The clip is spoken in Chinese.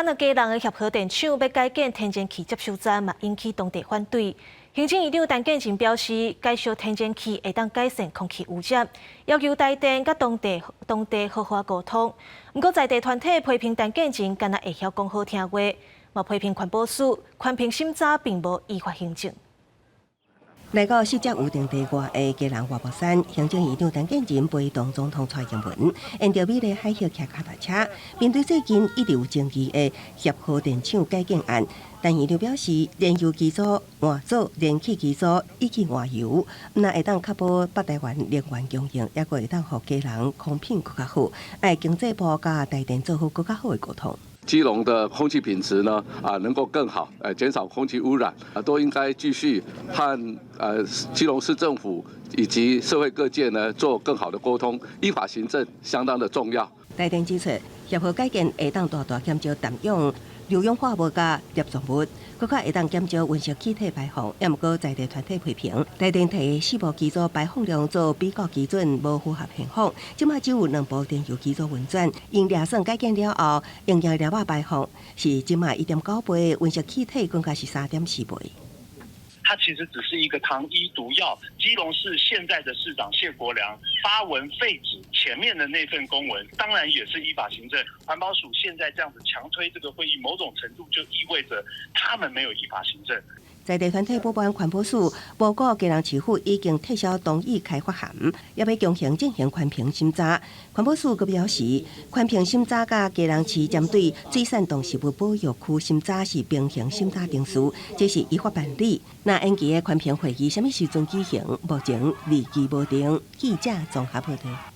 那家人的协和电厂要改建天然气接收站，嘛引起当地反对。行政院长陈建仁表示，介绍天然气会当改善空气污染，要求台电甲当地好好沟通。不过在地团体批评陈建仁，敢若会晓讲好听话，嘛批评环保署环评审查并无依法行政。来到10只预定地外的家人活宝山，行政院长陈建仁陪同总统蔡英文，沿着美丽海峡骑脚踏车，面对最近一直有争议的协和电厂改建案，陈院长表示，燃油机组换做燃气机组以及换油，那会当确保北台湾能源供应，也会当互家人空品更较好，爱经济部甲台电做好更较好的沟通。基隆的空气品质呢能够更好，减少空气污染都应该继续和基隆市政府以及社会各界呢做更好的沟通，依法行政相当的重要。台电指出，协和改建会当大大减少氮氧、硫氧化物甲粒状物，搁较会当减少温室气体排放。也毋过在地团体批评，台电提4部机组排放量做比较基准，无符合现况。即马只有2部电油机组运转，因掠算改建了后，营业粒仔排放是即马1.9倍，温室气体更加是3.4倍。它其实只是一个糖衣毒药。基隆市现在的市长谢国良发文废止前面的那份公文，当然也是依法行政。环保署现在这样子强推这个会议，某种程度就意味着他们没有依法行政。在地团体补办环保署报告，家人市府已经撤销同意开发函，也要强行进行环评审查。环保署阁表示，环评审查甲家人市针对水产动植物保育区审查是平行审查程序，这是依法办理。那延期的环评会议什么时阵举行？目前日期无定。记者综合报道。